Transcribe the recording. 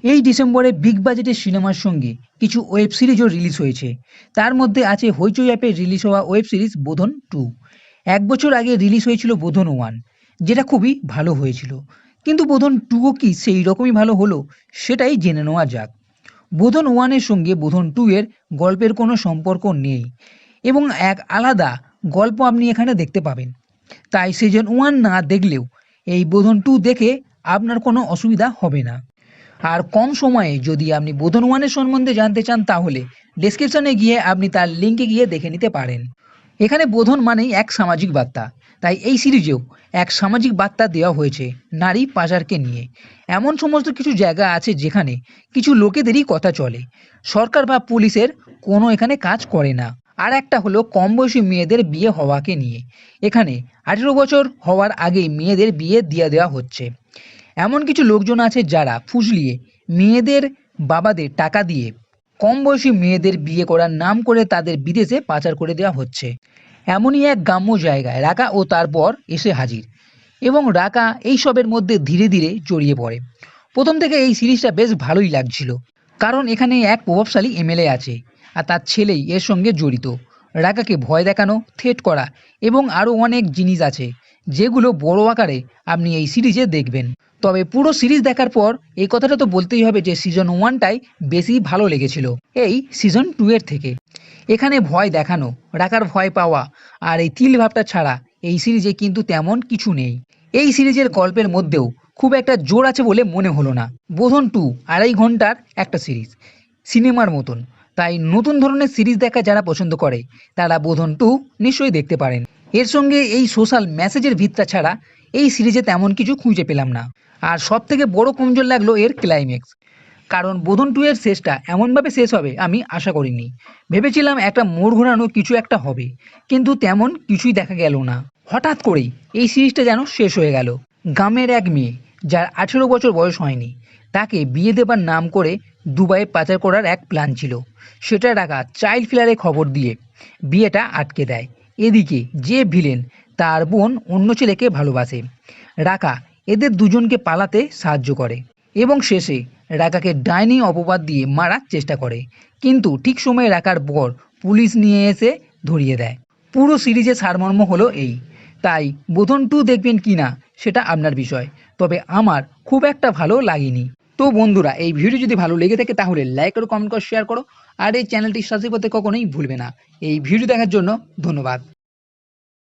এই ডিসেম্বরে বিগ বাজেটের সিনেমার সঙ্গে কিছু ওয়েব সিরিজও রিলিজ হয়েছে। তার মধ্যে আছে হইচই অ্যাপে রিলিজ হওয়া ওয়েব সিরিজ বোধন 2। 1 বছর আগে রিলিজ হয়েছিল বোধন 1, যেটা খুবই ভালো হয়েছিল। কিন্তু বোধন 2ও কি সেই রকমই ভালো হলো, সেটাই জেনে নেওয়া যাক। বোধন 1-এর সঙ্গে বোধন 2-এর গল্পের কোনো সম্পর্ক নেই এবং এক আলাদা গল্প আপনি এখানে দেখতে পাবেন। তাই সিজন 1 না দেখলেও এই বোধন 2 দেখে আপনার কোনো অসুবিধা হবে না। আর কম সময়ে যদি আপনি বোধন 1-এর সম্বন্ধে জানতে চান, তাহলে ডেসক্রিপশনে গিয়ে আপনি তার লিঙ্কে গিয়ে দেখে নিতে পারেন। এখানে বোধন মানেই এক সামাজিক বার্তা, তাই এই সিরিজেও এক সামাজিক বার্তা দেওয়া হয়েছে নারী পাচারকে নিয়ে। এমন সমস্ত কিছু জায়গা আছে যেখানে কিছু লোকেদেরই কথা চলে, সরকার বা পুলিশের কোনো এখানে কাজ করে না। আর একটা হলো কম বয়সী মেয়েদের বিয়ে হওয়াকে নিয়ে। এখানে 18 বছর হওয়ার আগেই মেয়েদের বিয়ে দিয়ে দেওয়া হচ্ছে। এমন কিছু লোকজন আছে যারা ফুসলিয়ে মেয়েদের বাবাদের টাকা দিয়ে কম বয়সী মেয়েদের বিয়ে করার নাম করে তাদের বিদেশে পাচার করে দেওয়া হচ্ছে। এমনই এক গ্রাম্য জায়গায় রাকা ও তার বর এসে হাজির, এবং রাকা এইসবের মধ্যে ধীরে ধীরে জড়িয়ে পড়ে। প্রথম থেকে এই সিরিজটা বেশ ভালোই লাগছিল, কারণ এখানে এক প্রভাবশালী এমএলএ আছে আর তার ছেলেই এর সঙ্গে জড়িত। রাকাকে ভয় দেখানো, থ্রেট করা এবং আরও অনেক জিনিস আছে যেগুলো বড় আকারে আপনি এই সিরিজে দেখবেন। তবে পুরো সিরিজ দেখার পর এই কথাটা তো বলতেই হবে যে সিজন 1টাই বেশি ভালো লেগেছিল এই সিজন 2-এর থেকে। এখানে ভয় দেখানো, রাকার ভয় পাওয়া আর এই তিল ভাবটা ছাড়া এই সিরিজে কিন্তু তেমন কিছু নেই। এই সিরিজের গল্পের মধ্যেও খুব একটা জোর আছে বলে মনে হলো না। বোধন 2 2.5 ঘন্টার একটা সিরিজ, সিনেমার মতন। তাই নতুন ধরনের সিরিজ দেখা যারা পছন্দ করে তারা বোধন 2 নিশ্চয়ই দেখতে পারেন। এর সঙ্গে এই সোশ্যাল মেসেজের ভিতটা ছাড়া এই সিরিজে তেমন কিছু খুঁজে পেলাম না। আর সব থেকে বড় কমজোর লাগলো এর ক্লাইম্যাক্স, কারণ বোধন 2-এর শেষটা এমনভাবে শেষ হবে আমি আশা করিনি। ভেবেছিলাম একটা মোড় ঘোরানো কিছু একটা হবে, কিন্তু তেমন কিছুই দেখা গেল না। হঠাৎ করেই এই সিরিজটা যেন শেষ হয়ে গেল। গ্রামের এক মেয়ে যার 18 বছর বয়স হয়নি, তাকে বিয়ে দেবার নাম করে দুবাইয়ে পাচার করার এক প্ল্যান ছিল। সেটা রাখা চাইল্ড কিলারে খবর দিয়ে বিয়েটা আটকে দেয়। এদিকে যে ভিলেন, তার বোন অন্য ছেলেকে ভালোবাসে। রাকা এদের দুজনকে পালাতে সাহায্য করে এবং শেষে রাকাকে ডাইনি অপবাদ দিয়ে মারার চেষ্টা করে, কিন্তু ঠিক সময়ে রাকার বর পুলিশ নিয়ে এসে ধরিয়ে দেয়। পুরো সিরিজের সারমর্ম হলো এই। তাই বোধন 2 দেখবেন কি না সেটা আপনার বিষয়, তবে আমার খুব একটা ভালো লাগেনি। তো বন্ধুরা, এই ভিডিও যদি ভালো লেগে থাকে তাহলে লাইক করো, কমেন্ট করো, শেয়ার করো, আর এই চ্যানেলটি সাবস্ক্রাইব করতে কখনোই ভুলবে না। এই ভিডিও দেখার জন্য ধন্যবাদ।